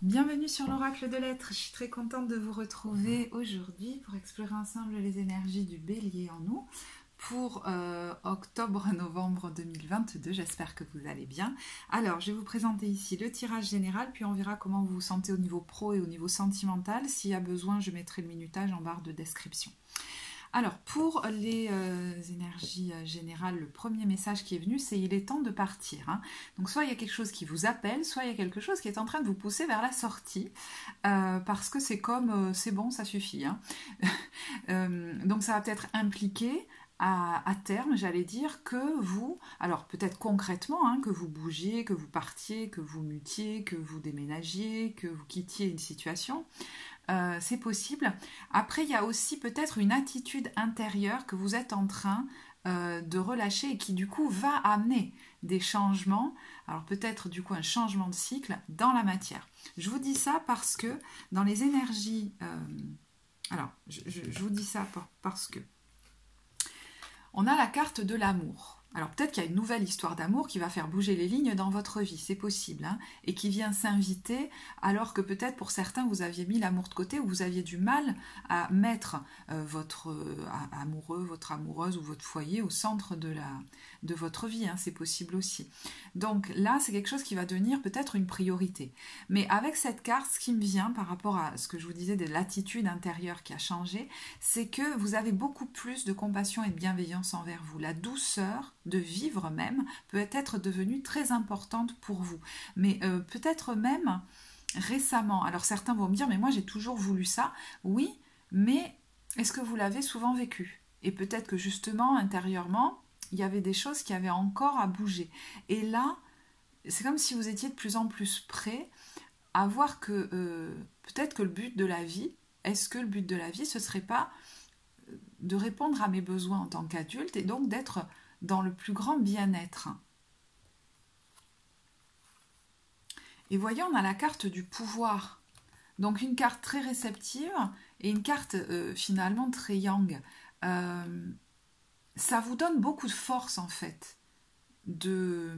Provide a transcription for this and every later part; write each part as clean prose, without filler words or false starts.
Bienvenue sur l'Oracle de l'Être. Je suis très contente de vous retrouver aujourd'hui pour explorer ensemble les énergies du Bélier en nous pour octobre-novembre 2022. J'espère que vous allez bien. Alors, je vais vous présenter ici le tirage général, puis on verra comment vous vous sentez au niveau pro et au niveau sentimental. S'il y a besoin, je mettrai le minutage en barre de description. Alors, pour les énergies générales, le premier message qui est venu, c'est « il est temps de partir ». Donc, soit il y a quelque chose qui vous appelle, soit il y a quelque chose qui est en train de vous pousser vers la sortie, parce que c'est comme « c'est bon, ça suffit ». Donc, ça va peut-être impliquer à terme, j'allais dire, que vous, alors peut-être concrètement, que vous bougiez, que vous partiez, que vous mutiez, que vous déménagiez, que vous quittiez une situation. C'est possible. Après, il y a aussi peut-être une attitude intérieure que vous êtes en train de relâcher et qui du coup va amener des changements. Alors peut-être du coup un changement de cycle dans la matière. Je vous dis ça parce que dans les énergies... je vous dis ça parce que on a la carte de l'amour. Alors peut-être qu'il y a une nouvelle histoire d'amour qui va faire bouger les lignes dans votre vie, c'est possible, et qui vient s'inviter alors que peut-être pour certains vous aviez mis l'amour de côté ou vous aviez du mal à mettre votre amoureux, votre amoureuse ou votre foyer au centre de votre vie, c'est possible aussi. Donc là c'est quelque chose qui va devenir peut-être une priorité. Mais avec cette carte, ce qui me vient par rapport à ce que je vous disais de l'attitude intérieure qui a changé, c'est que vous avez beaucoup plus de compassion et de bienveillance envers vous. La douceur de vivre même peut être devenue très importante pour vous. Mais peut-être même récemment. Alors certains vont me dire, mais moi j'ai toujours voulu ça. Oui, mais est-ce que vous l'avez souvent vécu? Et peut-être que justement, intérieurement, il y avait des choses qui avaient encore à bouger. Et là, c'est comme si vous étiez de plus en plus prêt à voir que peut-être que le but de la vie, est-ce que le but de la vie, ce serait pas de répondre à mes besoins en tant qu'adulte et donc d'être dans le plus grand bien-être. Et voyez, on a la carte du pouvoir. Donc une carte très réceptive et une carte finalement très yang. Ça vous donne beaucoup de force en fait de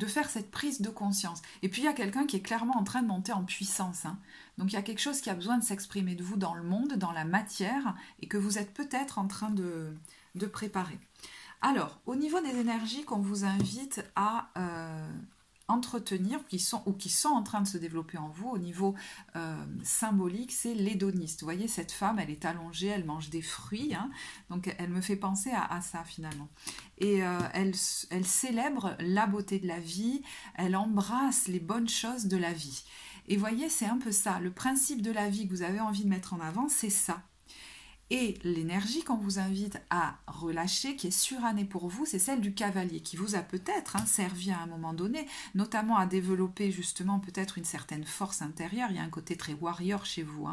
faire cette prise de conscience. Et puis il y a quelqu'un qui est clairement en train de monter en puissance. Donc il y a quelque chose qui a besoin de s'exprimer de vous dans le monde, dans la matière, et que vous êtes peut-être en train de préparer. Alors, au niveau des énergies qu'on vous invite à entretenir, qui sont en train de se développer en vous, au niveau symbolique, c'est l'hédoniste. Vous voyez, cette femme, elle est allongée, elle mange des fruits, donc elle me fait penser à ça finalement. Et elle célèbre la beauté de la vie, elle embrasse les bonnes choses de la vie. Et voyez, c'est un peu ça, le principe de la vie que vous avez envie de mettre en avant, c'est ça. Et l'énergie qu'on vous invite à relâcher, qui est surannée pour vous, c'est celle du cavalier, qui vous a peut-être servi à un moment donné, notamment à développer justement peut-être une certaine force intérieure. Il y a un côté très warrior chez vous.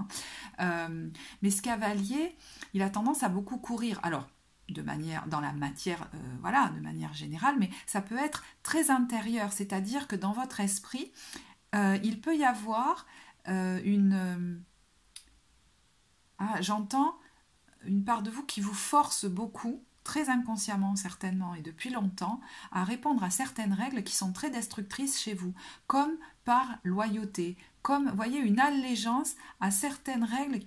Mais ce cavalier, il a tendance à beaucoup courir. Alors, dans la matière, de manière générale, mais ça peut être très intérieur, c'est-à-dire que dans votre esprit, il peut y avoir j'entends une part de vous qui vous force beaucoup, très inconsciemment certainement et depuis longtemps, à répondre à certaines règles qui sont très destructrices chez vous, comme par loyauté, comme, voyez, une allégeance à certaines règles,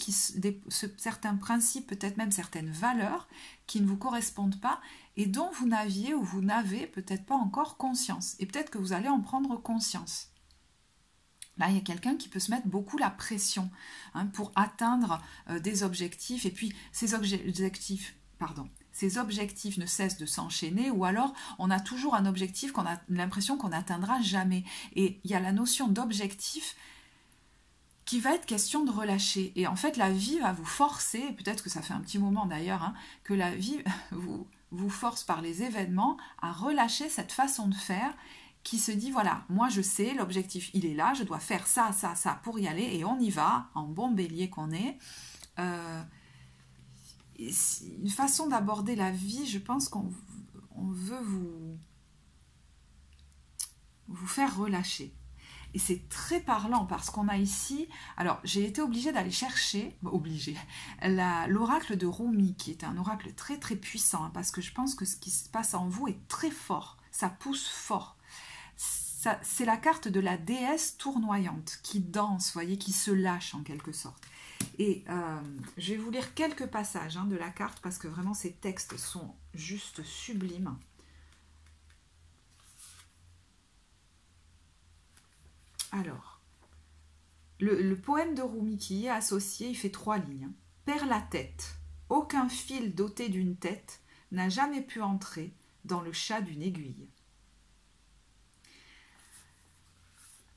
certains principes, peut-être même certaines valeurs qui ne vous correspondent pas et dont vous n'aviez ou vous n'avez peut-être pas encore conscience. Et peut-être que vous allez en prendre conscience. Là, il y a quelqu'un qui peut se mettre beaucoup la pression pour atteindre des objectifs. Et puis, ces objectifs ne cessent de s'enchaîner. Ou alors, on a toujours un objectif qu'on a l'impression qu'on n'atteindra jamais. Et il y a la notion d'objectif qui va être question de relâcher. Et en fait, la vie va vous forcer, peut-être que ça fait un petit moment d'ailleurs, que la vie vous force par les événements à relâcher cette façon de faire qui se dit, voilà, moi je sais, l'objectif il est là, je dois faire ça, ça, ça pour y aller, et on y va, en bon bélier qu'on est. Une façon d'aborder la vie, je pense qu'on veut vous faire relâcher. Et c'est très parlant parce qu'on a ici... Alors, j'ai été obligée d'aller chercher... l'oracle de Rumi, qui est un oracle très très puissant, parce que je pense que ce qui se passe en vous est très fort. Ça pousse fort. c'est la carte de la déesse tournoyante qui danse, vous voyez, qui se lâche en quelque sorte. Et je vais vous lire quelques passages de la carte parce que vraiment ces textes sont juste sublimes. Alors, le poème de Rumi qui y est associé, il fait 3 lignes. Perds la tête. Aucun fil doté d'une tête n'a jamais pu entrer dans le chat d'une aiguille.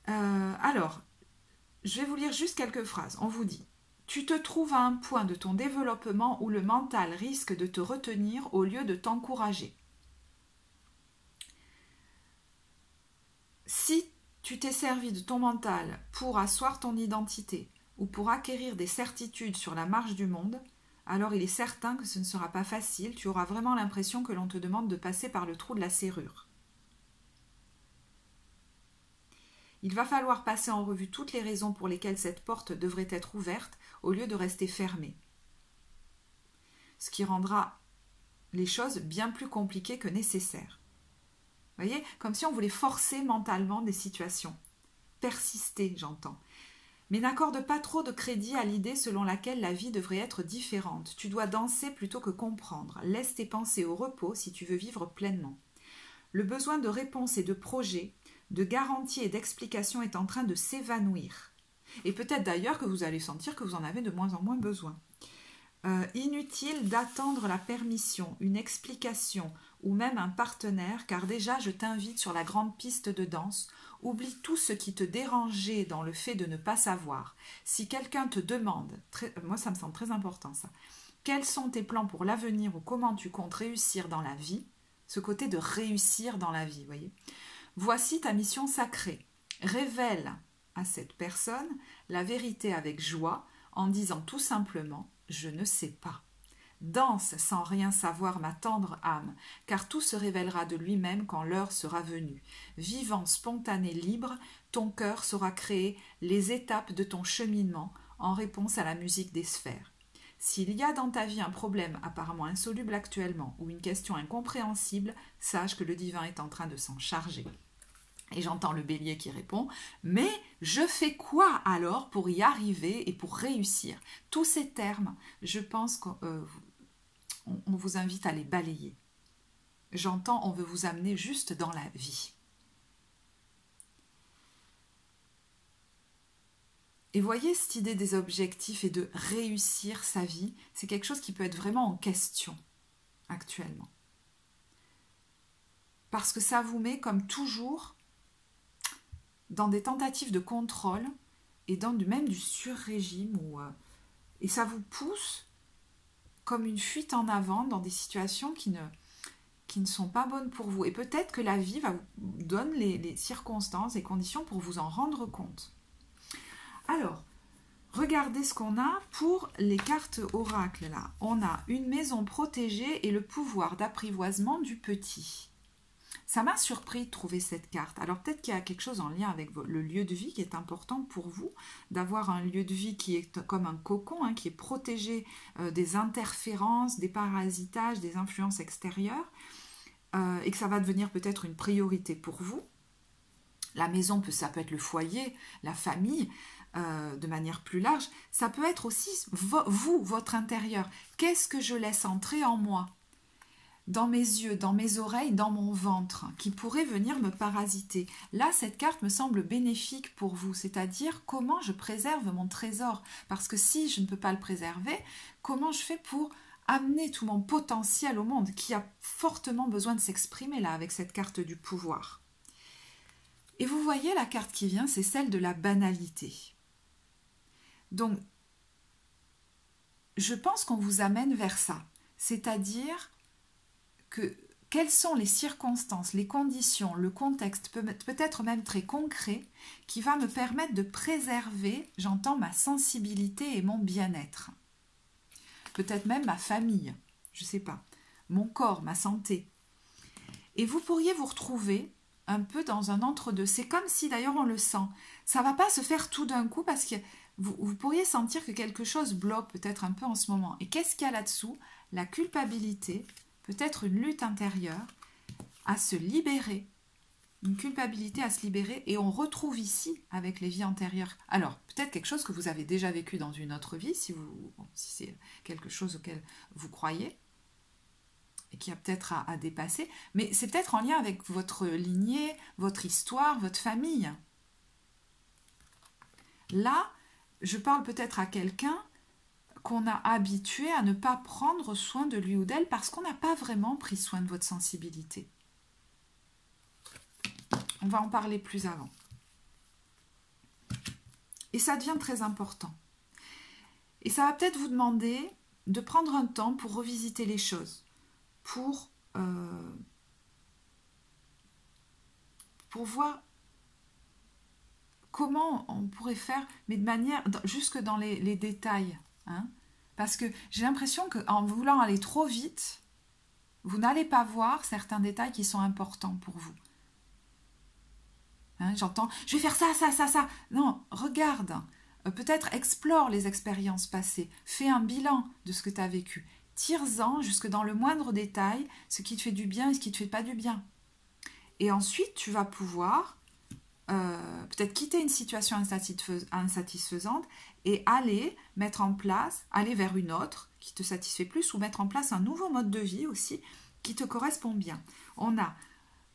Alors, je vais vous lire juste quelques phrases. On vous dit « Tu te trouves à un point de ton développement où le mental risque de te retenir au lieu de t'encourager. Si tu t'es servi de ton mental pour asseoir ton identité ou pour acquérir des certitudes sur la marche du monde, alors il est certain que ce ne sera pas facile, tu auras vraiment l'impression que l'on te demande de passer par le trou de la serrure. Il va falloir passer en revue toutes les raisons pour lesquelles cette porte devrait être ouverte au lieu de rester fermée. Ce qui rendra les choses bien plus compliquées que nécessaires. Vous voyez, comme si on voulait forcer mentalement des situations. Persister, j'entends. Mais n'accorde pas trop de crédit à l'idée selon laquelle la vie devrait être différente. Tu dois danser plutôt que comprendre. Laisse tes pensées au repos si tu veux vivre pleinement. Le besoin de réponses et de projets, de garanties et d'explications est en train de s'évanouir. Et peut-être d'ailleurs que vous allez sentir que vous en avez de moins en moins besoin. Inutile d'attendre la permission, une explication ou même un partenaire, car déjà je t'invite sur la grande piste de danse. Oublie tout ce qui te dérangeait dans le fait de ne pas savoir. Si quelqu'un te demande, moi ça me semble très important ça, quels sont tes plans pour l'avenir ou comment tu comptes réussir dans la vie, ce côté de réussir dans la vie, vous voyez. Voici ta mission sacrée. Révèle à cette personne la vérité avec joie en disant tout simplement « je ne sais pas ». Danse sans rien savoir ma tendre âme, car tout se révélera de lui-même quand l'heure sera venue. Vivant, spontané, libre, ton cœur saura créer les étapes de ton cheminement en réponse à la musique des sphères. S'il y a dans ta vie un problème apparemment insoluble actuellement ou une question incompréhensible, sache que le divin est en train de s'en charger. Et j'entends le bélier qui répond « Mais je fais quoi alors pour y arriver et pour réussir ?» Tous ces termes, je pense qu'on vous invite à les balayer. J'entends, on veut vous amener juste dans la vie. Et voyez cette idée des objectifs et de réussir sa vie, c'est quelque chose qui peut être vraiment en question actuellement. Parce que ça vous met comme toujours dans des tentatives de contrôle et dans même du sur-régime et ça vous pousse comme une fuite en avant dans des situations qui ne sont pas bonnes pour vous. Et peut-être que la vie vous donne les circonstances, les conditions pour vous en rendre compte. Alors, regardez ce qu'on a pour les cartes oracles là. On a une maison protégée et le pouvoir d'apprivoisement du petit. Ça m'a surpris de trouver cette carte. Alors peut-être qu'il y a quelque chose en lien avec le lieu de vie qui est important pour vous, d'avoir un lieu de vie qui est comme un cocon, qui est protégé des interférences, des parasitages, des influences extérieures, et que ça va devenir peut-être une priorité pour vous. La maison, ça peut être le foyer, la famille, de manière plus large. Ça peut être aussi vous, votre intérieur. Qu'est-ce que je laisse entrer en moi ? Dans mes yeux, dans mes oreilles, dans mon ventre, qui pourrait venir me parasiter. Là, cette carte me semble bénéfique pour vous, c'est-à-dire comment je préserve mon trésor. Parce que si je ne peux pas le préserver, comment je fais pour amener tout mon potentiel au monde, qui a fortement besoin de s'exprimer là, avec cette carte du pouvoir. Et vous voyez, la carte qui vient, c'est celle de la banalité. Donc, je pense qu'on vous amène vers ça, c'est-à-dire quelles sont les circonstances, les conditions, le contexte, peut-être même très concret, qui va me permettre de préserver, j'entends, ma sensibilité et mon bien-être. Peut-être même ma famille, je ne sais pas, mon corps, ma santé. Et vous pourriez vous retrouver un peu dans un entre-deux. C'est comme si, d'ailleurs, on le sent. Ça ne va pas se faire tout d'un coup parce que vous pourriez sentir que quelque chose bloque peut-être un peu en ce moment. Et qu'est-ce qu'il y a là-dessous ? La culpabilité, peut-être une lutte intérieure à se libérer une culpabilité à se libérer, et on retrouve ici, avec les vies antérieures, alors peut-être quelque chose que vous avez déjà vécu dans une autre vie, si c'est quelque chose auquel vous croyez, et qui a peut-être à dépasser, mais c'est peut-être en lien avec votre lignée, votre histoire, votre famille. Là, je parle peut-être à quelqu'un qu'on a habitué à ne pas prendre soin de lui ou d'elle parce qu'on n'a pas vraiment pris soin de votre sensibilité. On va en parler plus avant. Et ça devient très important. Et ça va peut-être vous demander de prendre un temps pour revisiter les choses, pour voir comment on pourrait faire, mais de manière, jusque dans les détails. Hein, parce que j'ai l'impression qu'en voulant aller trop vite, vous n'allez pas voir certains détails qui sont importants pour vous. Hein, j'entends, je vais faire ça, ça, ça, ça. Non, regarde. Peut-être explore les expériences passées. Fais un bilan de ce que tu as vécu. Tire-en jusque dans le moindre détail ce qui te fait du bien et ce qui ne te fait pas du bien. Et ensuite, tu vas pouvoir peut-être quitter une situation insatisfaisante et aller mettre en place, aller vers une autre qui te satisfait plus, ou mettre en place un nouveau mode de vie aussi qui te correspond bien. On a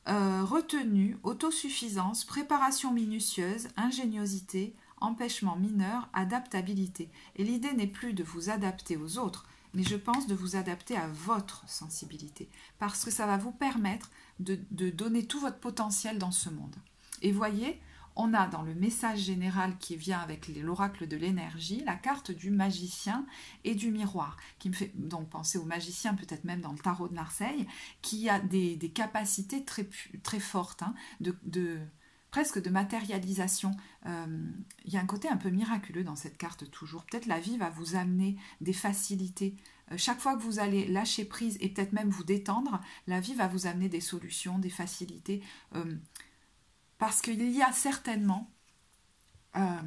retenue, autosuffisance, préparation minutieuse, ingéniosité, empêchement mineur, adaptabilité. Et l'idée n'est plus de vous adapter aux autres, mais je pense de vous adapter à votre sensibilité, parce que ça va vous permettre de donner tout votre potentiel dans ce monde. Et voyez, on a dans le message général qui vient avec l'oracle de l'énergie, la carte du magicien et du miroir, qui me fait donc penser au magicien, peut-être même dans le tarot de Marseille, qui a des capacités très, très fortes, hein, presque de matérialisation. Il y a un côté un peu miraculeux dans cette carte toujours. Peut-être la vie va vous amener des facilités. Chaque fois que vous allez lâcher prise et peut-être même vous détendre, la vie va vous amener des solutions, des facilités. Parce qu'il y a certainement un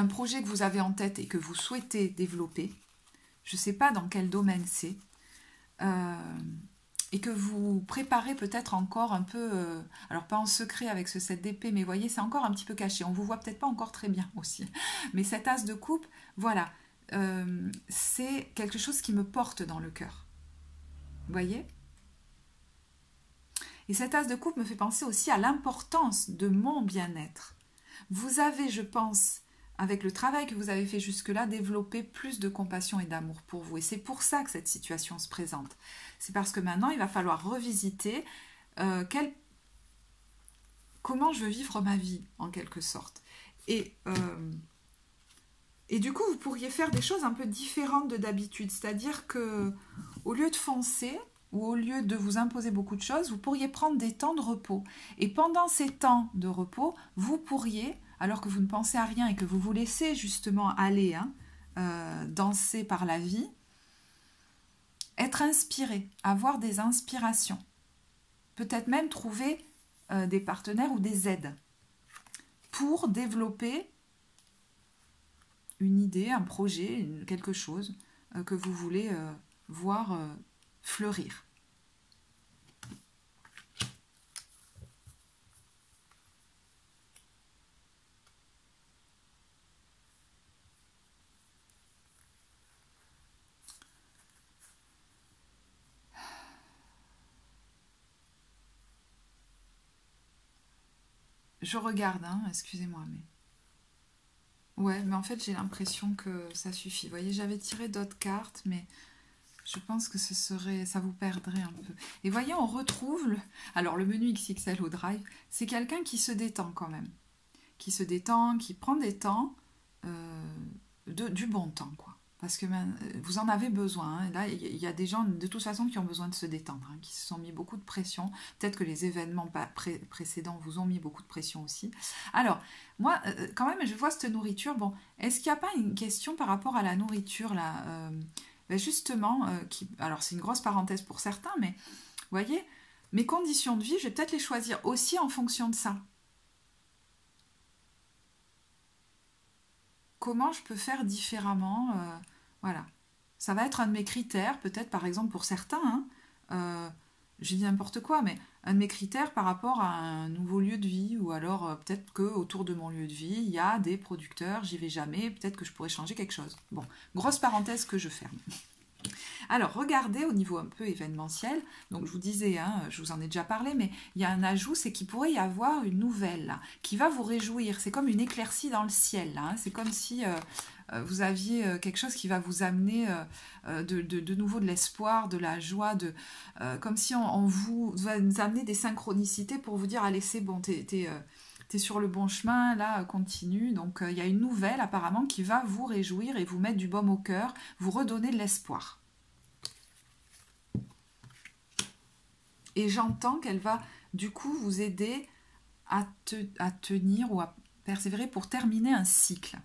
projet que vous avez en tête et que vous souhaitez développer. Je ne sais pas dans quel domaine c'est. Et que vous préparez peut-être encore un peu, alors pas en secret avec ce 7 d'épée, mais voyez, c'est encore un petit peu caché. On ne vous voit peut-être pas encore très bien aussi. Mais cet as de coupe, voilà, c'est quelque chose qui me porte dans le cœur. Vous voyez ? Et cet as de coupe me fait penser aussi à l'importance de mon bien-être. Vous avez, je pense, avec le travail que vous avez fait jusque-là, développé plus de compassion et d'amour pour vous. Et c'est pour ça que cette situation se présente. C'est parce que maintenant, il va falloir revisiter comment je veux vivre ma vie, en quelque sorte. Et du coup, vous pourriez faire des choses un peu différentes de d'habitude. C'est-à-dire que, au lieu de foncer, ou au lieu de vous imposer beaucoup de choses, vous pourriez prendre des temps de repos. Et pendant ces temps de repos, vous pourriez, alors que vous ne pensez à rien et que vous vous laissez justement aller, danser par la vie, être inspiré, avoir des inspirations. Peut-être même trouver des partenaires ou des aides pour développer une idée, un projet, quelque chose que vous voulez voir fleurir. Je regarde, excusez-moi, mais... Ouais, mais en fait, j'ai l'impression que ça suffit. Vous voyez, j'avais tiré d'autres cartes, mais je pense que ça vous perdrait un peu. Et voyez, on retrouve... Alors, le menu XXL au Drive, c'est quelqu'un qui se détend quand même. Qui se détend, qui prend des temps, du bon temps, quoi. Parce que vous en avez besoin. Hein. Là, il y a des gens, de toute façon, qui ont besoin de se détendre, qui se sont mis beaucoup de pression. Peut-être que les événements précédents vous ont mis beaucoup de pression aussi. Alors, moi, quand même, je vois cette nourriture. Bon, est-ce qu'il n'y a pas une question par rapport à la nourriture, là justement, alors c'est une grosse parenthèse pour certains, mais vous voyez, mes conditions de vie, je vais peut-être les choisir aussi en fonction de ça. Comment je peux faire différemment, voilà. Ça va être un de mes critères, peut-être par exemple pour certains, je dis n'importe quoi, mais un de mes critères par rapport à un nouveau lieu de vie, ou alors peut-être que autour de mon lieu de vie, il y a des producteurs, j'y vais jamais, peut-être que je pourrais changer quelque chose. Bon, grosse parenthèse que je ferme. Alors, regardez au niveau un peu événementiel, donc je vous disais, hein, je vous en ai déjà parlé, mais il y a un ajout, c'est qu'il pourrait y avoir une nouvelle là, qui va vous réjouir. C'est comme une éclaircie dans le ciel, là, hein. C'est comme si vous aviez quelque chose qui va vous amener de nouveau de l'espoir, de la joie, comme si on vous amener des synchronicités pour vous dire, allez, c'est bon, t'es sur le bon chemin, là, continue. Donc, il y a une nouvelle, apparemment, qui va vous réjouir et vous mettre du baume au cœur, vous redonner de l'espoir. Et j'entends qu'elle va, du coup, vous aider à tenir ou à persévérer pour terminer un cycle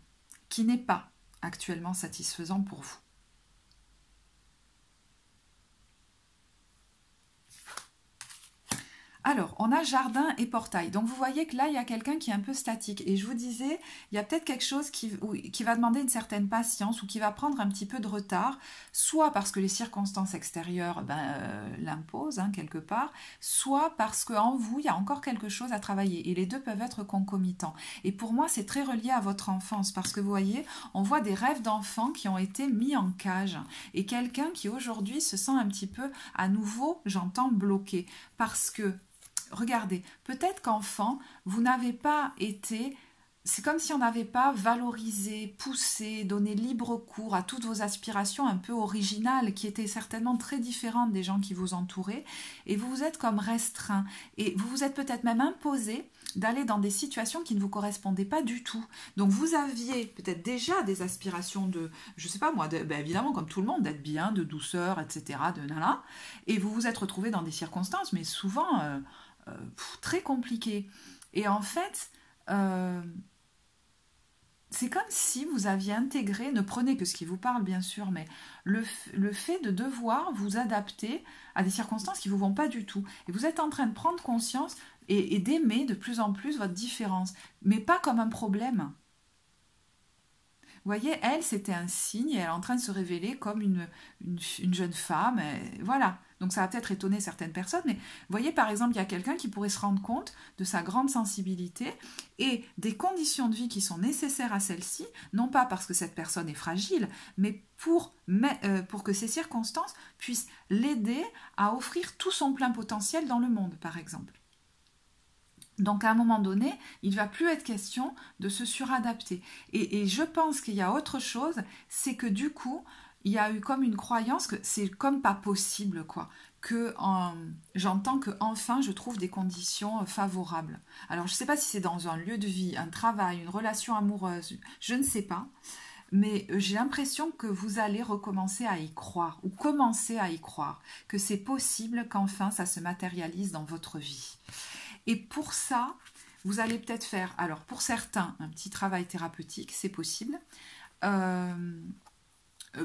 qui n'est pas actuellement satisfaisant pour vous. Alors, on a jardin et portail. Donc, vous voyez que là, il y a quelqu'un qui est un peu statique. Et je vous disais, il y a peut-être quelque chose qui va demander une certaine patience ou qui va prendre un petit peu de retard, soit parce que les circonstances extérieures l'imposent, hein, quelque part, soit parce qu'en vous, il y a encore quelque chose à travailler. Et les deux peuvent être concomitants. Et pour moi, c'est très relié à votre enfance parce que vous voyez, on voit des rêves d'enfants qui ont été mis en cage. Et quelqu'un qui aujourd'hui se sent un petit peu, à nouveau, j'entends, bloqué. Parce que regardez, peut-être qu'enfant, vous n'avez pas été... C'est comme si on n'avait pas valorisé, poussé, donné libre cours à toutes vos aspirations un peu originales, qui étaient certainement très différentes des gens qui vous entouraient, et vous vous êtes comme restreint, et vous vous êtes peut-être même imposé d'aller dans des situations qui ne vous correspondaient pas du tout. Donc vous aviez peut-être déjà des aspirations de, je sais pas moi, évidemment comme tout le monde, d'être bien, de douceur, etc., de nana, et vous vous êtes retrouvé dans des circonstances, mais souvent... très compliqué. Et en fait, c'est comme si vous aviez intégré, ne prenez que ce qui vous parle bien sûr, mais le fait de devoir vous adapter à des circonstances qui ne vous vont pas du tout. Et vous êtes en train de prendre conscience et d'aimer de plus en plus votre différence, mais pas comme un problème. Vous voyez, elle, c'était un signe et elle est en train de se révéler comme une jeune femme. Et voilà. Donc ça va peut-être étonner certaines personnes, mais vous voyez, par exemple, il y a quelqu'un qui pourrait se rendre compte de sa grande sensibilité et des conditions de vie qui sont nécessaires à celle-ci, non pas parce que cette personne est fragile, mais pour que ces circonstances puissent l'aider à offrir tout son plein potentiel dans le monde, par exemple. Donc à un moment donné, il ne va plus être question de se suradapter. Et je pense qu'il y a autre chose, c'est que du coup, il y a eu comme une croyance que c'est comme pas possible, quoi. J'entends que enfin je trouve des conditions favorables. Alors je ne sais pas si c'est dans un lieu de vie, un travail, une relation amoureuse, je ne sais pas. Mais j'ai l'impression que vous allez recommencer à y croire, ou commencer à y croire, que c'est possible qu'enfin ça se matérialise dans votre vie. Et pour ça, vous allez peut-être faire, alors pour certains, un petit travail thérapeutique, c'est possible.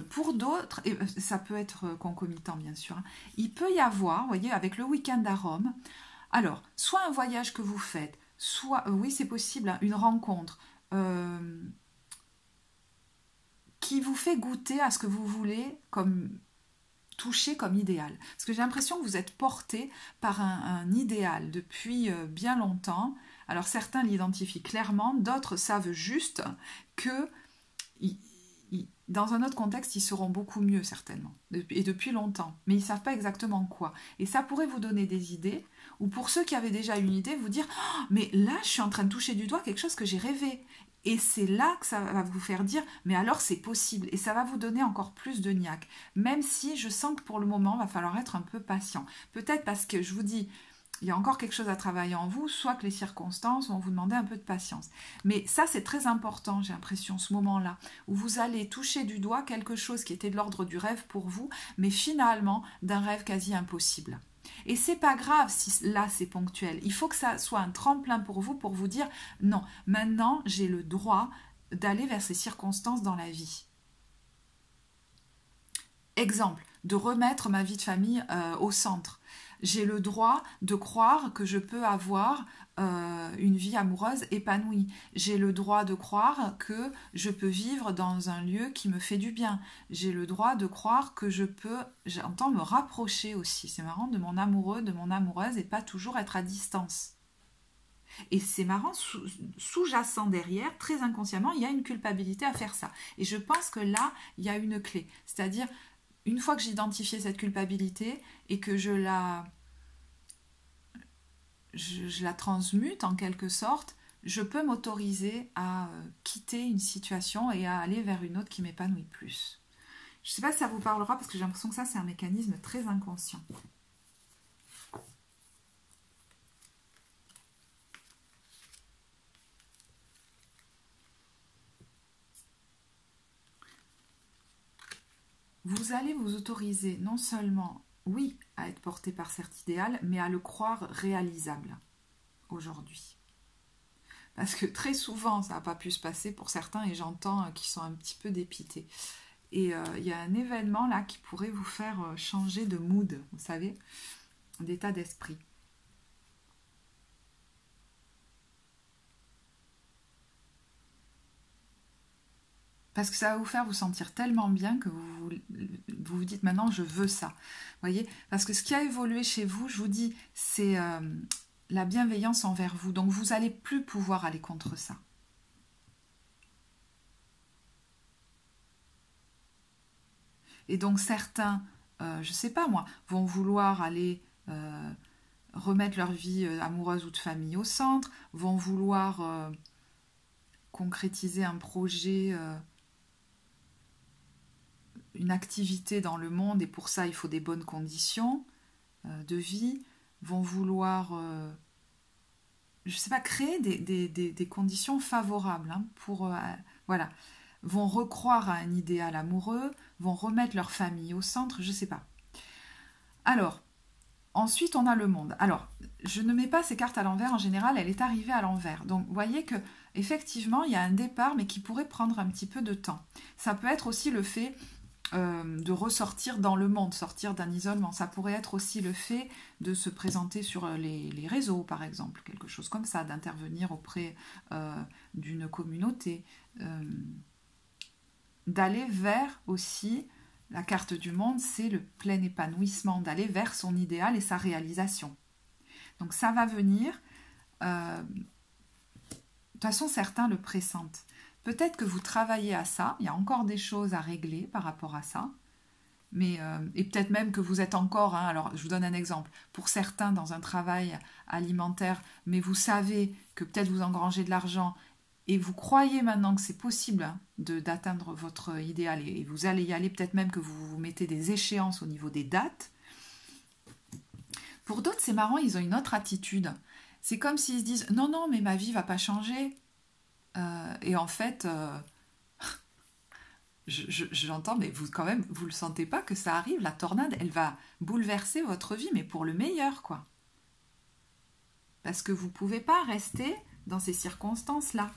Pour d'autres, et ça peut être concomitant bien sûr, hein, il peut y avoir, vous voyez, avec le week-end à Rome, alors, soit un voyage que vous faites, soit, oui c'est possible, hein, une rencontre qui vous fait goûter à ce que vous voulez comme... touché comme idéal. Parce que j'ai l'impression que vous êtes porté par un idéal depuis bien longtemps. Alors certains l'identifient clairement, d'autres savent juste que dans un autre contexte, ils seront beaucoup mieux certainement, et depuis longtemps. Mais ils ne savent pas exactement quoi. Et ça pourrait vous donner des idées, ou pour ceux qui avaient déjà une idée, vous dire oh, « mais là, je suis en train de toucher du doigt quelque chose que j'ai rêvé ». Et c'est là que ça va vous faire dire « mais alors c'est possible ». Et ça va vous donner encore plus de niaque. Même si je sens que pour le moment, il va falloir être un peu patient. Peut-être parce que je vous dis, il y a encore quelque chose à travailler en vous, soit que les circonstances vont vous demander un peu de patience. Mais ça, c'est très important, j'ai l'impression, ce moment-là, où vous allez toucher du doigt quelque chose qui était de l'ordre du rêve pour vous, mais finalement d'un rêve quasi impossible. Et c'est pas grave si là c'est ponctuel. Il faut que ça soit un tremplin pour vous dire non, maintenant j'ai le droit d'aller vers ces circonstances dans la vie. Exemple, de remettre ma vie de famille au centre. J'ai le droit de croire que je peux avoir une vie amoureuse épanouie. J'ai le droit de croire que je peux vivre dans un lieu qui me fait du bien. J'ai le droit de croire que j'entends me rapprocher aussi. C'est marrant, de mon amoureux, de mon amoureuse et pas toujours être à distance. Et c'est marrant, sous-jacent derrière, très inconsciemment, il y a une culpabilité à faire ça. Et je pense que là, il y a une clé. C'est-à-dire, une fois que j'ai identifié cette culpabilité et que je la transmute en quelque sorte, je peux m'autoriser à quitter une situation et à aller vers une autre qui m'épanouit plus. Je ne sais pas si ça vous parlera parce que j'ai l'impression que ça, c'est un mécanisme très inconscient. Vous allez vous autoriser non seulement, oui, à être porté par cet idéal, mais à le croire réalisable aujourd'hui. Parce que très souvent, ça n'a pas pu se passer pour certains et j'entends qu'ils sont un petit peu dépités. Et il y a un événement là qui pourrait vous faire changer de mood, vous savez, d'état d'esprit. Parce que ça va vous faire vous sentir tellement bien que vous dites maintenant je veux ça. Voyez. Parce que ce qui a évolué chez vous, je vous dis, c'est la bienveillance envers vous. Donc vous n'allez plus pouvoir aller contre ça. Et donc certains, je ne sais pas moi, vont vouloir aller remettre leur vie amoureuse ou de famille au centre, vont vouloir concrétiser un projet, une activité dans le monde, et pour ça il faut des bonnes conditions de vie, vont vouloir, je ne sais pas, créer des conditions favorables pour, voilà, vont recroire à un idéal amoureux, vont remettre leur famille au centre, je ne sais pas. Alors, ensuite on a le monde. Alors, je ne mets pas ces cartes à l'envers, en général elle est arrivée à l'envers. Donc vous voyez que effectivement il y a un départ mais qui pourrait prendre un petit peu de temps. Ça peut être aussi le fait de ressortir dans le monde, sortir d'un isolement. Ça pourrait être aussi le fait de se présenter sur les réseaux, par exemple, quelque chose comme ça, d'intervenir auprès d'une communauté, d'aller vers aussi, la carte du monde, c'est le plein épanouissement, d'aller vers son idéal et sa réalisation. Donc ça va venir, de toute façon certains le pressentent. Peut-être que vous travaillez à ça, il y a encore des choses à régler par rapport à ça, mais, et peut-être même que vous êtes encore, alors je vous donne un exemple, pour certains dans un travail alimentaire, mais vous savez que peut-être vous engrangez de l'argent et vous croyez maintenant que c'est possible d'atteindre votre idéal et vous allez y aller, peut-être même que vous vous mettez des échéances au niveau des dates. Pour d'autres, c'est marrant, ils ont une autre attitude. C'est comme s'ils se disent « Non, non, mais ma vie va pas changer ». Et en fait, j'entends, mais vous quand même, vous le sentez pas que ça arrive, la tornade, elle va bouleverser votre vie, mais pour le meilleur, quoi. Parce que vous pouvez pas rester dans ces circonstances-là.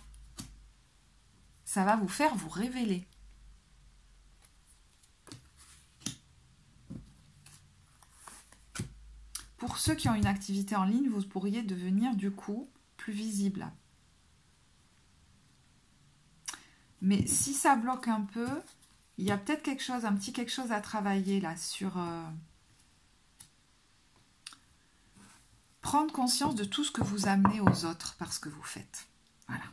Ça va vous faire vous révéler. Pour ceux qui ont une activité en ligne, vous pourriez devenir du coup plus visible. Mais si ça bloque un peu, il y a peut-être quelque chose, un petit quelque chose à travailler là sur prendre conscience de tout ce que vous amenez aux autres par ce que vous faites. Voilà.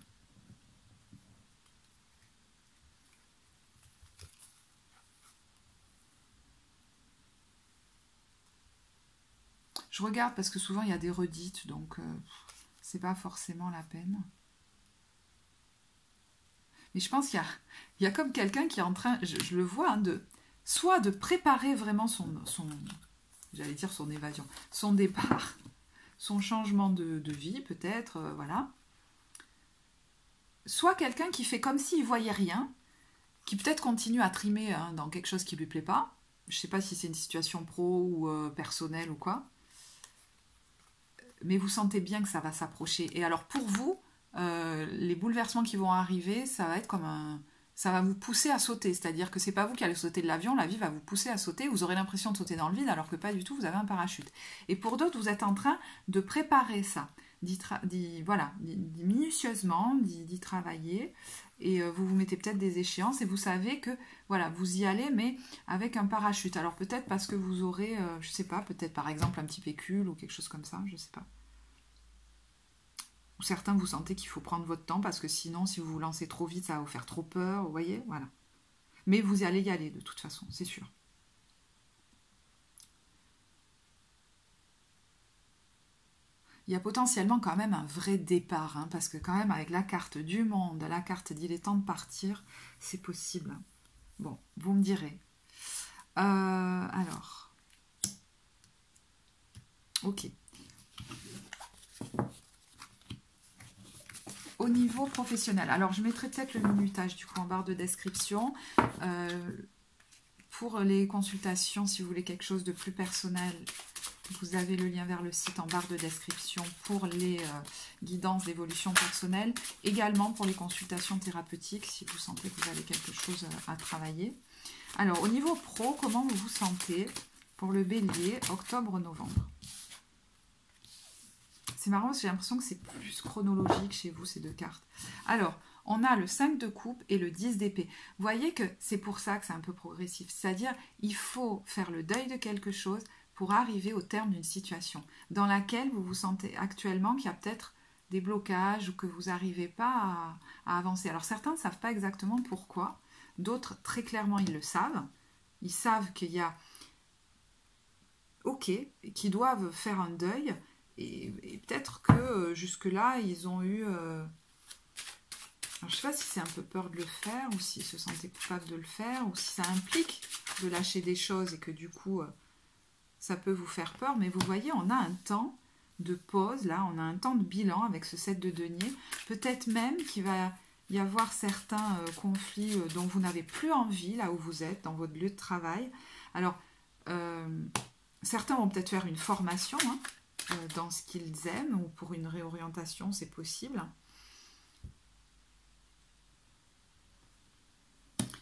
Je regarde parce que souvent il y a des redites, donc c'est pas forcément la peine. Mais je pense qu'il y a comme quelqu'un qui est en train, je le vois, soit de préparer vraiment j'allais dire son évasion, son départ, son changement de vie peut-être, voilà. Soit quelqu'un qui fait comme s'il voyait rien, qui peut-être continue à trimer dans quelque chose qui lui plaît pas. Je sais pas si c'est une situation pro ou personnelle ou quoi. Mais vous sentez bien que ça va s'approcher. Et alors pour vous, les bouleversements qui vont arriver, ça va être comme ça va vous pousser à sauter. C'est-à-dire que c'est pas vous qui allez sauter de l'avion, la vie va vous pousser à sauter. Vous aurez l'impression de sauter dans le vide alors que pas du tout, vous avez un parachute. Et pour d'autres, vous êtes en train de préparer ça, voilà, minutieusement, d'y travailler. Et vous vous mettez peut-être des échéances et vous savez que voilà, vous y allez mais avec un parachute. Alors peut-être parce que vous aurez, je sais pas, peut-être par exemple un petit pécule ou quelque chose comme ça, je sais pas. Ou certains vous sentez qu'il faut prendre votre temps parce que sinon si vous vous lancez trop vite ça va vous faire trop peur, vous voyez, voilà. Mais vous allez y aller de toute façon, c'est sûr. Il y a potentiellement quand même un vrai départ, hein, parce que quand même avec la carte du monde, la carte d'il est temps de partir, c'est possible. Bon, vous me direz. Alors, ok. Au niveau professionnel, alors je mettrai peut-être le minutage du coup en barre de description. Pour les consultations, si vous voulez quelque chose de plus personnel, vous avez le lien vers le site en barre de description pour les guidances d'évolution personnelle. Également pour les consultations thérapeutiques, si vous sentez que vous avez quelque chose à travailler. Alors, au niveau pro, comment vous vous sentez pour le bélier, octobre-novembre? C'est marrant, j'ai l'impression que c'est plus chronologique chez vous, ces deux cartes. Alors, on a le 5 de coupe et le 10 d'épée. Vous voyez que c'est pour ça que c'est un peu progressif. C'est-à-dire, il faut faire le deuil de quelque chose pour arriver au terme d'une situation dans laquelle vous vous sentez actuellement qu'il y a peut-être des blocages ou que vous n'arrivez pas à avancer. Alors, certains ne savent pas exactement pourquoi. D'autres, très clairement, ils le savent. Ils savent qu'il y a... Ok, qu'ils doivent faire un deuil. Et peut-être que jusque-là, ils ont eu... Alors, je ne sais pas si c'est un peu peur de le faire, ou s'ils se sentaient coupables de le faire, ou si ça implique de lâcher des choses et que du coup, ça peut vous faire peur. Mais vous voyez, on a un temps de pause, là, on a un temps de bilan avec ce 7 de denier. Peut-être même qu'il va y avoir certains conflits dont vous n'avez plus envie, là où vous êtes, dans votre lieu de travail. Alors, certains vont peut-être faire une formation, hein, dans ce qu'ils aiment, ou pour une réorientation, c'est possible.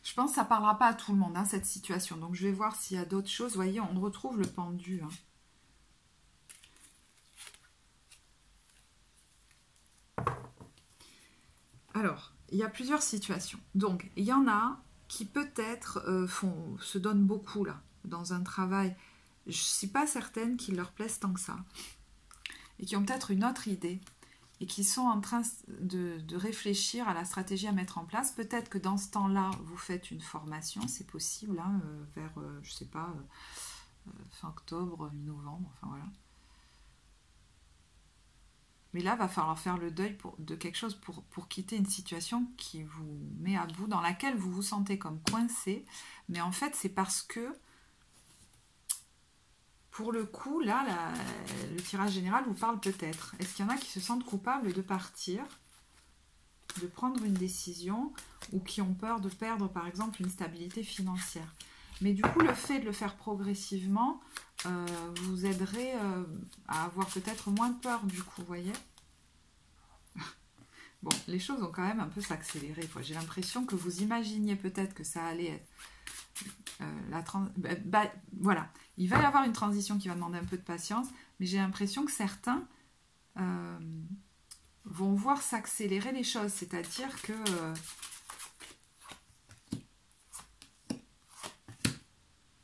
Je pense que ça ne parlera pas à tout le monde, hein, cette situation. Donc, je vais voir s'il y a d'autres choses. Vous voyez, on retrouve le pendu. Hein. Alors, il y a plusieurs situations. Donc, il y en a qui peut-être se donnent beaucoup, là, dans un travail. Je ne suis pas certaine qu'il leur plaise tant que ça. Et qui ont peut-être une autre idée. Et qui sont en train de réfléchir à la stratégie à mettre en place. Peut-être que dans ce temps-là, vous faites une formation, c'est possible, hein, vers, je ne sais pas, fin octobre, mi-novembre, enfin voilà. Mais là, il va falloir faire le deuil de quelque chose pour quitter une situation qui vous met à bout, dans laquelle vous vous sentez comme coincé. Mais en fait, c'est parce que pour le coup, là, le tirage général vous parle peut-être. Est-ce qu'il y en a qui se sentent coupables de partir, de prendre une décision, ou qui ont peur de perdre, par exemple, une stabilité financière? Mais du coup, le fait de le faire progressivement vous aiderait à avoir peut-être moins de peur, du coup, vous voyez? Bon, les choses vont quand même un peu s'accélérer. J'ai l'impression que vous imaginiez peut-être que ça allait être... voilà, il va y avoir une transition qui va demander un peu de patience, mais j'ai l'impression que certains vont voir s'accélérer les choses, c'est-à-dire que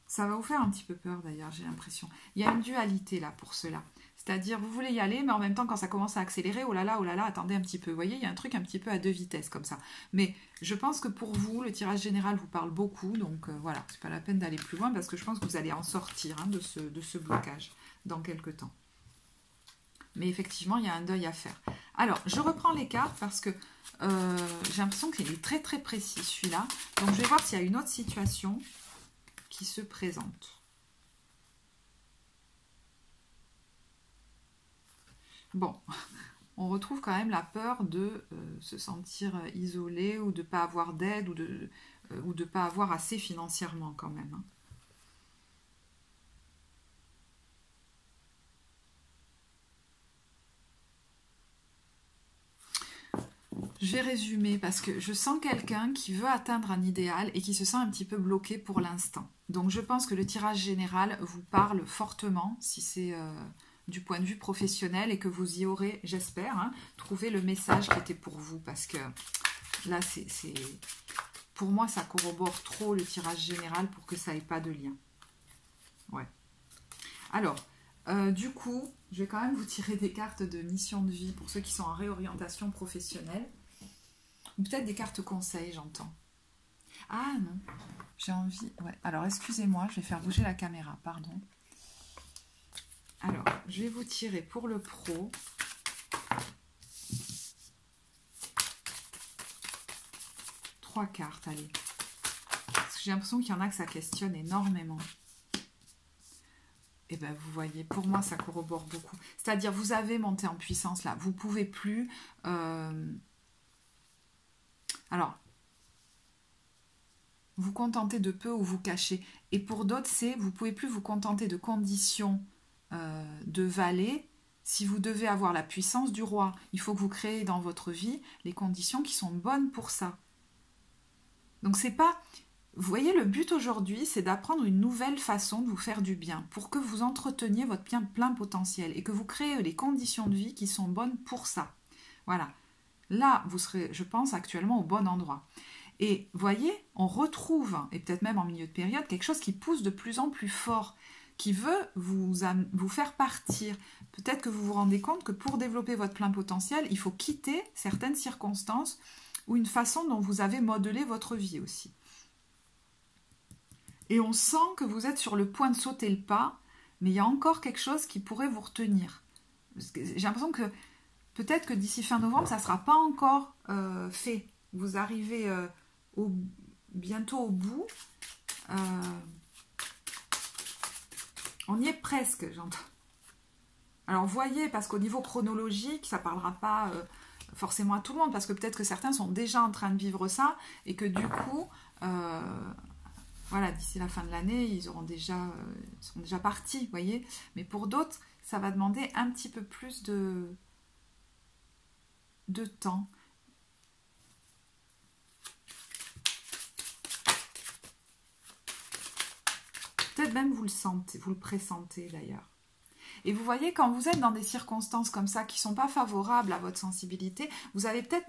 ça va vous faire un petit peu peur d'ailleurs, j'ai l'impression. Il y a une dualité là pour cela. C'est-à-dire, vous voulez y aller, mais en même temps, quand ça commence à accélérer, oh là là, attendez un petit peu. Vous voyez, il y a un truc un petit peu à deux vitesses comme ça. Mais je pense que pour vous, le tirage général vous parle beaucoup. Donc voilà, c'est pas la peine d'aller plus loin parce que je pense que vous allez en sortir, hein, de ce blocage dans quelques temps. Mais effectivement, il y a un deuil à faire. Alors, je reprends les cartes parce que j'ai l'impression qu'il est très très précis celui-là. Donc, je vais voir s'il y a une autre situation qui se présente. Bon, on retrouve quand même la peur de se sentir isolé ou de ne pas avoir d'aide ou de ne pas avoir assez financièrement quand même. Hein. Je vais résumer parce que je sens quelqu'un qui veut atteindre un idéal et qui se sent un petit peu bloqué pour l'instant. Donc je pense que le tirage général vous parle fortement si c'est du point de vue professionnel et que vous y aurez, j'espère, hein, trouvé le message qui était pour vous. Parce que là, pour moi, ça corrobore trop le tirage général pour que ça n'ait pas de lien. Ouais. Alors, du coup, je vais quand même vous tirer des cartes de mission de vie pour ceux qui sont en réorientation professionnelle. Ou peut-être des cartes conseils, j'entends. Ah non, j'ai envie... Ouais. Alors, excusez-moi, je vais faire bouger la caméra, pardon. Alors, je vais vous tirer pour le pro. Trois cartes, allez. Parce que j'ai l'impression qu'il y en a que ça questionne énormément. Et bien, vous voyez, pour moi, ça corrobore beaucoup. C'est-à-dire, vous avez monté en puissance, là. Vous ne pouvez plus... Alors, vous contenter de peu ou vous cacher. Et pour d'autres, c'est vous ne pouvez plus vous contenter de conditions de valet si vous devez avoir la puissance du roi. Il faut que vous créez dans votre vie les conditions qui sont bonnes pour ça. Donc, c'est pas... Vous voyez, le but aujourd'hui, c'est d'apprendre une nouvelle façon de vous faire du bien pour que vous entreteniez votre plein potentiel et que vous créez les conditions de vie qui sont bonnes pour ça. Voilà. Là, vous serez, je pense, actuellement au bon endroit. Et voyez, on retrouve, et peut-être même en milieu de période, quelque chose qui pousse de plus en plus fort, qui veut vous faire partir. Peut-être que vous vous rendez compte que pour développer votre plein potentiel, il faut quitter certaines circonstances ou une façon dont vous avez modelé votre vie aussi. Et on sent que vous êtes sur le point de sauter le pas, mais il y a encore quelque chose qui pourrait vous retenir. J'ai l'impression que peut-être que d'ici fin novembre, ça ne sera pas encore fait. Vous arrivez bientôt au bout. On y est presque, j'entends. Alors, voyez, parce qu'au niveau chronologique, ça ne parlera pas forcément à tout le monde, parce que peut-être que certains sont déjà en train de vivre ça, et que du coup... Voilà, d'ici la fin de l'année, ils seront déjà partis, vous voyez. Mais pour d'autres, ça va demander un petit peu plus de temps. Peut-être même vous le sentez, vous le pressentez d'ailleurs. Et vous voyez, quand vous êtes dans des circonstances comme ça qui ne sont pas favorables à votre sensibilité, vous avez peut-être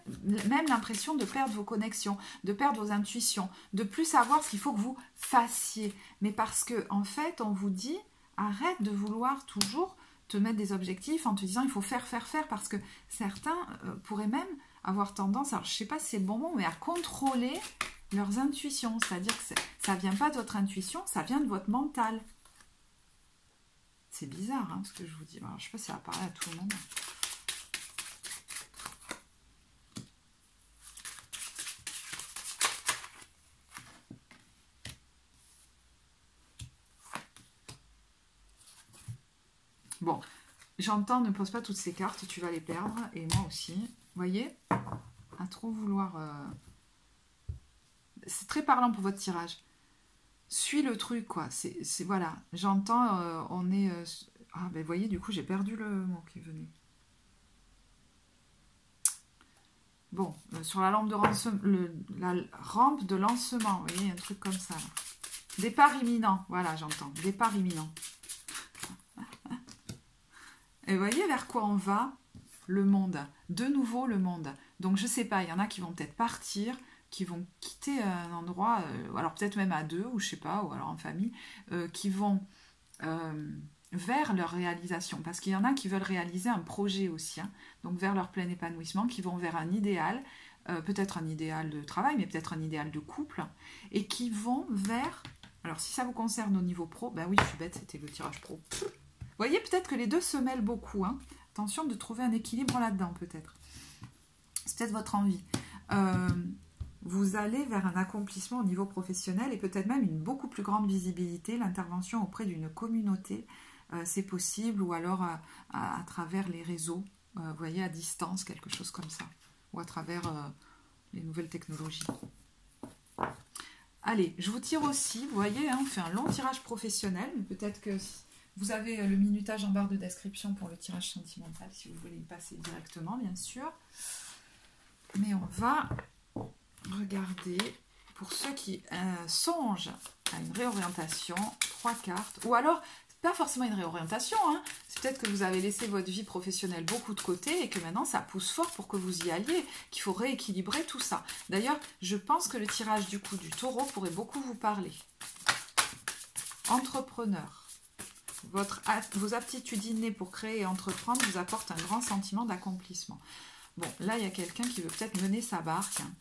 même l'impression de perdre vos connexions, de perdre vos intuitions, de plus savoir ce qu'il faut que vous fassiez. Mais parce que, en fait, on vous dit, arrête de vouloir toujours te mettre des objectifs en te disant il faut faire, parce que certains pourraient même avoir tendance, alors je ne sais pas si c'est le bon mot, mais à contrôler leurs intuitions. C'est-à-dire que ça ne vient pas de votre intuition, ça vient de votre mental. C'est bizarre, hein, ce que je vous dis. Alors, je ne sais pas si ça va parler à tout le monde. Bon, j'entends, ne pose pas toutes ces cartes, tu vas les perdre, et moi aussi. Vous voyez, à trop vouloir... C'est très parlant pour votre tirage. Suis le truc, quoi. C'est voilà, j'entends, on est... Ah, ben, vous voyez, du coup, j'ai perdu le mot qui est venu. Bon, sur la lampe de la rampe de lancement, vous voyez, un truc comme ça. Là. Départ imminent, voilà, j'entends. Départ imminent. Et vous voyez vers quoi on va? Le monde. De nouveau, le monde. Donc, je sais pas, il y en a qui vont peut-être partir, qui vont quitter un endroit, alors peut-être même à deux, ou je sais pas, ou alors en famille, qui vont vers leur réalisation. Parce qu'il y en a qui veulent réaliser un projet aussi, hein, donc vers leur plein épanouissement, qui vont vers un idéal, peut-être un idéal de travail, mais peut-être un idéal de couple, et qui vont vers... Alors, si ça vous concerne au niveau pro, ben oui, je suis bête, c'était le tirage pro. Vous voyez, peut-être que les deux se mêlent beaucoup. Hein. Attention de trouver un équilibre là-dedans, peut-être. C'est peut-être votre envie. Vous allez vers un accomplissement au niveau professionnel et peut-être même une beaucoup plus grande visibilité, l'intervention auprès d'une communauté, c'est possible, ou alors à travers les réseaux, vous voyez, à distance, quelque chose comme ça, ou à travers les nouvelles technologies. Allez, je vous tire aussi, vous voyez, hein, on fait un long tirage professionnel, mais peut-être que vous avez le minutage en barre de description pour le tirage sentimental, si vous voulez y passer directement, bien sûr. Mais on va regarder, pour ceux qui songent à une réorientation, 3 cartes, ou alors, pas forcément une réorientation, hein, c'est peut-être que vous avez laissé votre vie professionnelle beaucoup de côté et que maintenant ça pousse fort pour que vous y alliez, qu'il faut rééquilibrer tout ça. D'ailleurs, je pense que le tirage du coup du taureau pourrait beaucoup vous parler. Entrepreneur. Vos aptitudes innées pour créer et entreprendre vous apportent un grand sentiment d'accomplissement. Bon, là, il y a quelqu'un qui veut peut-être mener sa barque. Hein.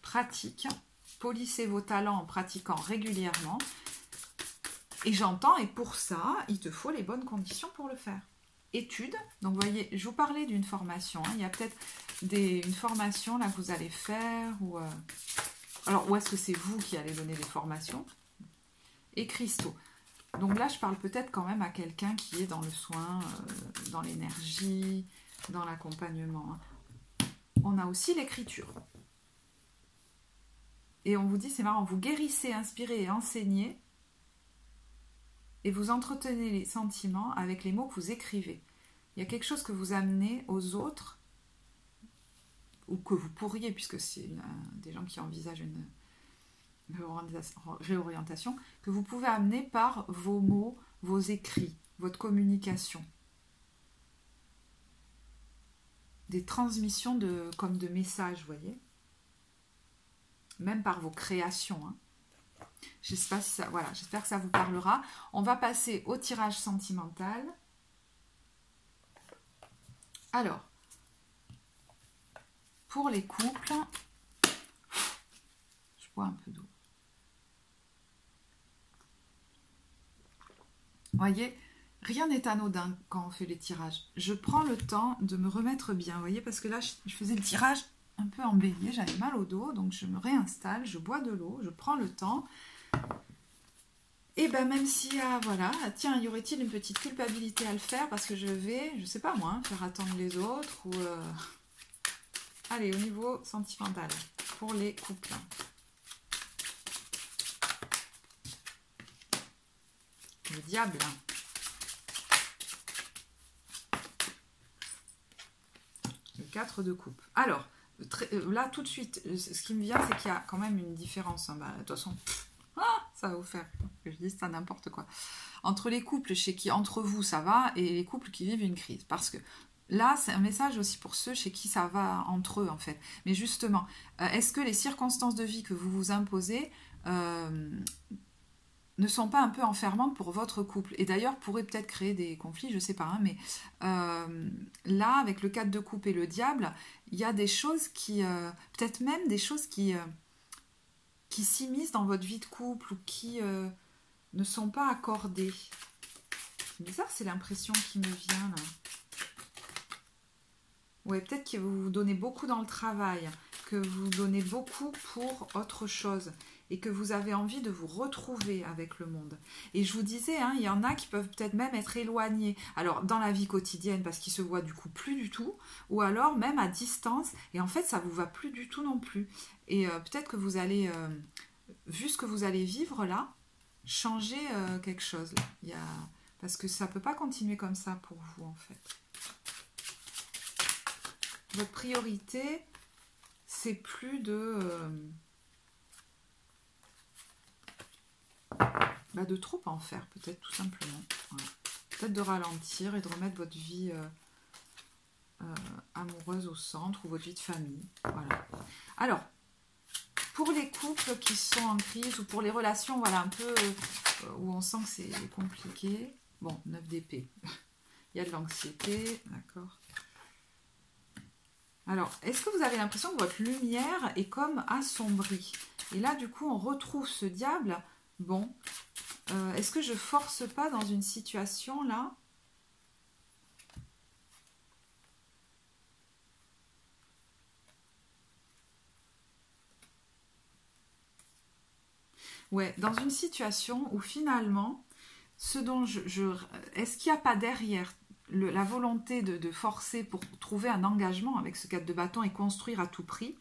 Pratique. Polissez vos talents en pratiquant régulièrement. Et j'entends, et pour ça, il te faut les bonnes conditions pour le faire. Études. Donc, vous voyez, je vous parlais d'une formation. Hein. Il y a peut-être une formation là que vous allez faire. Alors, ou est-ce que c'est vous qui allez donner des formations? Et cristaux. Donc là, je parle peut-être quand même à quelqu'un qui est dans le soin, dans l'énergie, dans l'accompagnement. Hein. On a aussi l'écriture. Et on vous dit, c'est marrant, vous guérissez, inspirez et enseignez. Et vous entretenez les sentiments avec les mots que vous écrivez. Il y a quelque chose que vous amenez aux autres, ou que vous pourriez, puisque c'est des gens qui envisagent une réorientation, que vous pouvez amener par vos mots, vos écrits, votre communication. Des transmissions comme de messages, vous voyez. Même par vos créations. Hein. Je sais pas si ça, voilà, j'espère que ça vous parlera. On va passer au tirage sentimental. Alors, pour les couples, je bois un peu d'eau. Vous voyez, rien n'est anodin quand on fait les tirages. Je prends le temps de me remettre bien, vous voyez, parce que là, je faisais le tirage un peu en bélier, j'avais mal au dos, donc je me réinstalle, je bois de l'eau, je prends le temps. Et bien, même s'il y a, voilà, tiens, y aurait-il une petite culpabilité à le faire parce que je vais, je sais pas moi, hein, faire attendre les autres ou... Allez, au niveau sentimental, pour les couples. Le diable. Le 4 de coupe. Alors, là, tout de suite, ce qui me vient, c'est qu'il y a quand même une différence. Hein. Bah, de toute façon, ça va vous faire que je dise ça n'importe quoi. Entre les couples chez qui, entre vous, ça va, et les couples qui vivent une crise. Parce que là, c'est un message aussi pour ceux chez qui ça va entre eux, en fait. Mais justement, est-ce que les circonstances de vie que vous vous imposez ne sont pas un peu enfermantes pour votre couple, et d'ailleurs pourraient peut-être créer des conflits, je sais pas, hein, mais là, avec le 4 de coupe et le diable, il y a des choses qui, peut-être même des choses qui s'immiscent dans votre vie de couple ou qui ne sont pas accordées. C'est bizarre, c'est l'impression qui me vient là. Ouais, peut-être que vous vous donnez beaucoup dans le travail, que vous donnez beaucoup pour autre chose et que vous avez envie de vous retrouver avec le monde. Et je vous disais, hein, il y en a qui peuvent peut-être même être éloignés. Alors, dans la vie quotidienne, parce qu'ils se voient du coup plus du tout, ou alors même à distance, et en fait, ça vous va plus du tout non plus. Et peut-être que vous allez, vu ce que vous allez vivre là, changer quelque chose. Là. Parce que ça ne peut pas continuer comme ça pour vous, en fait. Votre priorité, c'est plus de trop en faire, peut-être tout simplement. Voilà. Peut-être de ralentir et de remettre votre vie amoureuse au centre ou votre vie de famille. Voilà. Alors, pour les couples qui sont en crise ou pour les relations, voilà, un peu où on sent que c'est compliqué. Bon, 9 d'épée. Il y a de l'anxiété, d'accord. Alors, est-ce que vous avez l'impression que votre lumière est comme assombrie? Et là, du coup, on retrouve ce diable. Bon, est-ce que je force pas dans une situation là? Ouais, dans une situation où finalement, ce dont est-ce qu'il n'y a pas derrière la volonté de forcer pour trouver un engagement avec ce 4 de bâton et construire à tout prix,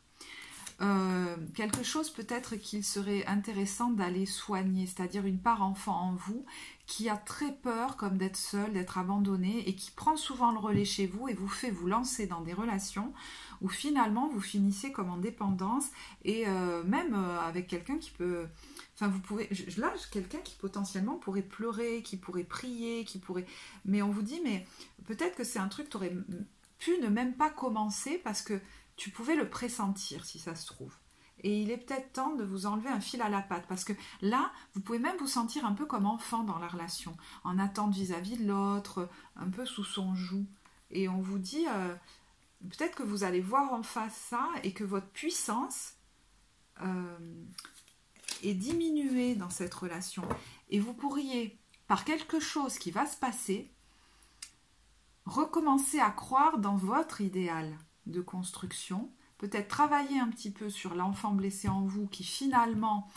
quelque chose peut-être qu'il serait intéressant d'aller soigner, c'est-à-dire une part enfant en vous qui a très peur comme d'être seule, d'être abandonnée et qui prend souvent le relais chez vous et vous fait vous lancer dans des relations où finalement vous finissez comme en dépendance et même avec quelqu'un qui peut... Enfin, vous pouvez... Là, quelqu'un qui potentiellement pourrait pleurer, qui pourrait prier, qui pourrait... Mais on vous dit, mais peut-être que c'est un truc que tu aurais pu ne même pas commencer parce que tu pouvais le pressentir si ça se trouve. Et il est peut-être temps de vous enlever un fil à la patte. Parce que là, vous pouvez même vous sentir un peu comme enfant dans la relation. En attente vis-à-vis de l'autre, un peu sous son joug. Et on vous dit, peut-être que vous allez voir en face ça et que votre puissance est diminuée dans cette relation. Et vous pourriez, par quelque chose qui va se passer, recommencer à croire dans votre idéal de construction, peut-être travailler un petit peu sur l'enfant blessé en vous qui finalement,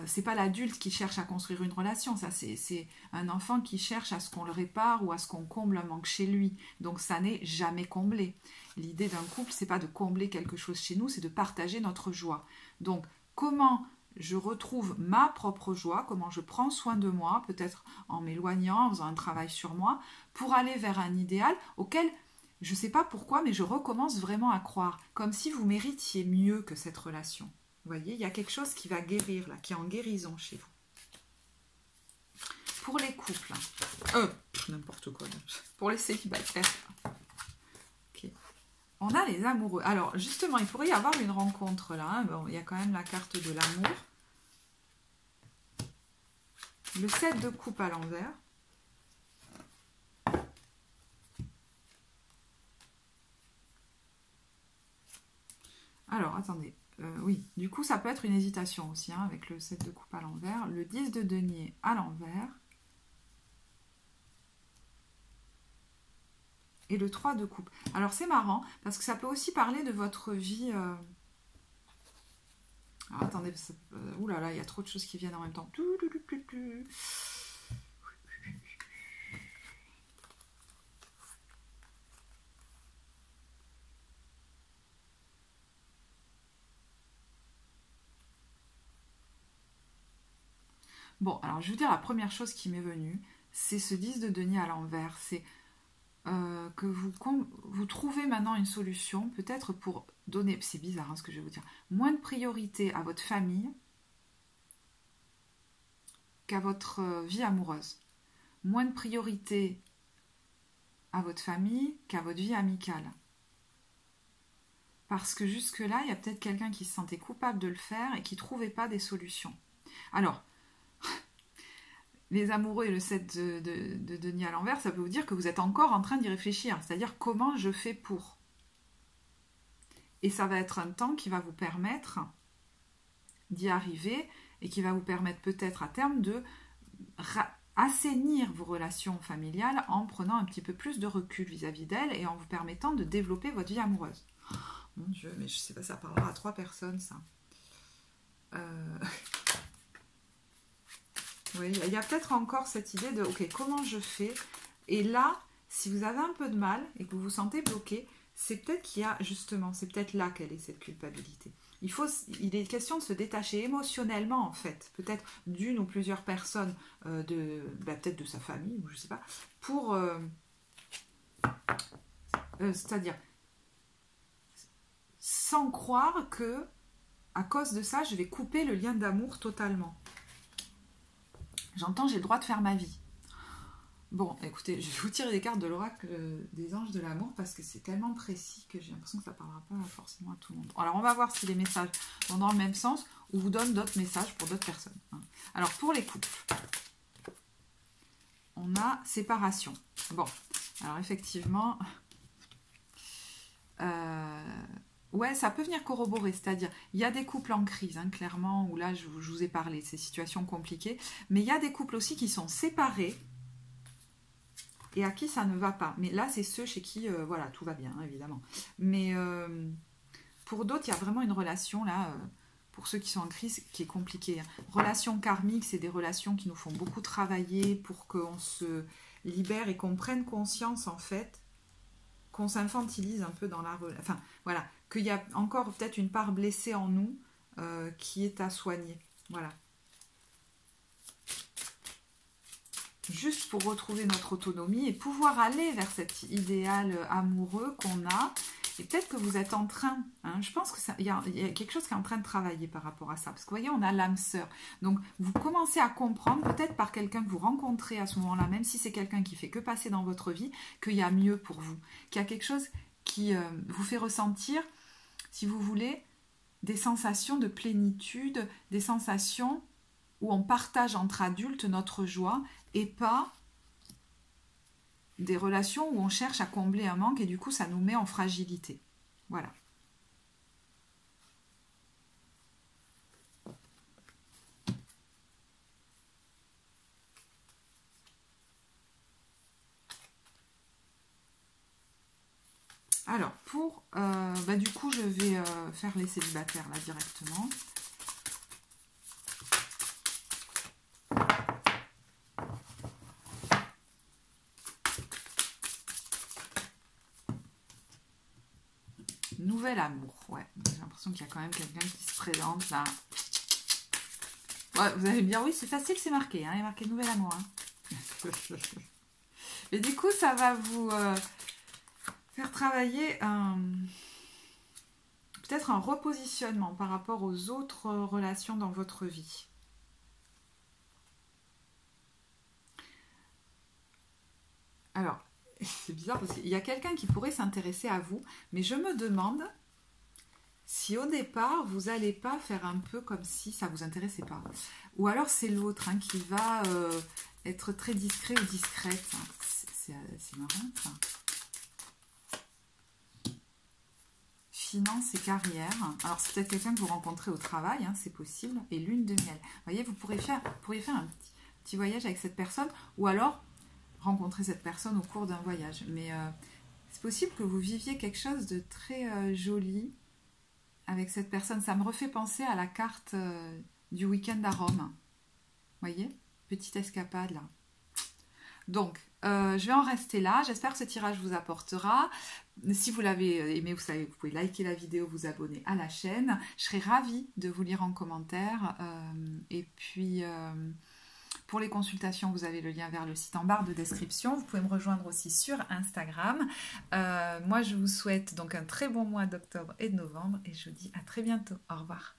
c'est pas l'adulte qui cherche à construire une relation, ça c'est un enfant qui cherche à ce qu'on le répare ou à ce qu'on comble un manque chez lui, donc ça n'est jamais comblé. L'idée d'un couple, c'est pas de combler quelque chose chez nous, c'est de partager notre joie. Donc comment je retrouve ma propre joie, comment je prends soin de moi, peut-être en m'éloignant, en faisant un travail sur moi, pour aller vers un idéal auquel je ne sais pas pourquoi, mais je recommence vraiment à croire, comme si vous méritiez mieux que cette relation. Vous voyez, il y a quelque chose qui va guérir, là, qui est en guérison chez vous. Pour les couples, n'importe quoi, pour les célibataires, okay. On a les amoureux. Alors, justement, il pourrait y avoir une rencontre, là. Hein. Bon, il y a quand même la carte de l'amour. Le 7 de coupe à l'envers. Alors, attendez. Oui, du coup, ça peut être une hésitation aussi, hein, avec le 7 de coupe à l'envers. Le 10 de denier à l'envers. Et le 3 de coupe. Alors, c'est marrant, parce que ça peut aussi parler de votre vie... Alors, attendez, ouh là là, il y a trop de choses qui viennent en même temps. Bon, alors je vais vous dire la première chose qui m'est venue, c'est ce 10 de denier à l'envers. C'est que vous trouvez maintenant une solution, peut-être pour donner, c'est bizarre hein, ce que je vais vous dire, moins de priorité à votre famille qu'à votre vie amoureuse. Moins de priorité à votre famille qu'à votre vie amicale. Parce que jusque-là, il y a peut-être quelqu'un qui se sentait coupable de le faire et qui ne trouvait pas des solutions. Alors, les amoureux et le 7 de denier à l'envers, ça peut vous dire que vous êtes encore en train d'y réfléchir. C'est-à-dire comment je fais pour. Et ça va être un temps qui va vous permettre d'y arriver et qui va vous permettre peut-être à terme de assainir vos relations familiales en prenant un petit peu plus de recul vis-à-vis d'elles et en vous permettant de développer votre vie amoureuse. Oh, mon Dieu, mais je sais pas, ça parlera à 3 personnes, ça. Oui, il y a peut-être encore cette idée de, ok, comment je fais? Et là, si vous avez un peu de mal et que vous vous sentez bloqué, c'est peut-être qu'il y a, justement, c'est peut-être là qu'elle est cette culpabilité. Il est question de se détacher émotionnellement, en fait, peut-être d'une ou plusieurs personnes, peut-être de sa famille, ou je sais pas, pour... c'est-à-dire, sans croire que, à cause de ça, je vais couper le lien d'amour totalement. J'entends, j'ai le droit de faire ma vie. Bon, écoutez, je vais vous tirer des cartes de l'oracle des anges de l'amour parce que c'est tellement précis que j'ai l'impression que ça ne parlera pas forcément à tout le monde. Alors, on va voir si les messages vont dans le même sens ou vous donnent d'autres messages pour d'autres personnes. Alors, pour les couples, on a séparation. Bon, alors effectivement... ouais, ça peut venir corroborer, c'est-à-dire, il y a des couples en crise, hein, clairement, où là, je vous ai parlé de ces situations compliquées, mais il y a des couples aussi qui sont séparés et à qui ça ne va pas. Mais là, c'est ceux chez qui, voilà, tout va bien, hein, évidemment. Mais pour d'autres, il y a vraiment une relation, là, pour ceux qui sont en crise, qui est compliquée. Hein. Relations karmiques, c'est des relations qui nous font beaucoup travailler pour qu'on se libère et qu'on prenne conscience, en fait, qu'on s'infantilise un peu dans la relation. Enfin, voilà, qu'il y a encore peut-être une part blessée en nous qui est à soigner. Voilà. Juste pour retrouver notre autonomie et pouvoir aller vers cet idéal amoureux qu'on a. Et peut-être que vous êtes en train, hein, je pense qu'il y a quelque chose qui est en train de travailler par rapport à ça. Parce que vous voyez, on a l'âme sœur. Donc, vous commencez à comprendre, peut-être par quelqu'un que vous rencontrez à ce moment-là, même si c'est quelqu'un qui fait que passer dans votre vie, qu'il y a mieux pour vous. Qu'il y a quelque chose qui vous fait ressentir, si vous voulez, des sensations de plénitude, des sensations où on partage entre adultes notre joie et pas des relations où on cherche à combler un manque et du coup ça nous met en fragilité. Voilà. Alors, pour... du coup, je vais faire les célibataires là directement. Nouvel amour, ouais. J'ai l'impression qu'il y a quand même quelqu'un qui se présente là. Ouais, vous allez me dire, oui, c'est facile, c'est marqué. Hein, il y a marqué nouvel amour. Hein. Et du coup, ça va vous faire travailler peut-être un repositionnement par rapport aux autres relations dans votre vie. Alors, c'est bizarre parce qu'il y a quelqu'un qui pourrait s'intéresser à vous, mais je me demande si au départ, vous n'allez pas faire un peu comme si ça ne vous intéressait pas. Ou alors c'est l'autre qui va être très discret ou discrète. C'est marrant ça. Finance et carrière. Alors c'est peut-être quelqu'un que vous rencontrez au travail, c'est possible. Et lune de miel. Vous voyez, vous pourriez faire un petit voyage avec cette personne ou alors rencontrer cette personne au cours d'un voyage. Mais c'est possible que vous viviez quelque chose de très joli avec cette personne. Ça me refait penser à la carte du week-end à Rome. Vous voyez? Petite escapade là. Donc, je vais en rester là. J'espère que ce tirage vous apportera. Si vous l'avez aimé, vous savez, vous pouvez liker la vidéo, vous abonner à la chaîne. Je serai ravie de vous lire en commentaire. Et puis... pour les consultations, vous avez le lien vers le site en barre de description. Vous pouvez me rejoindre aussi sur Instagram. Moi, je vous souhaite donc un très bon mois d'octobre et de novembre et je vous dis à très bientôt. Au revoir.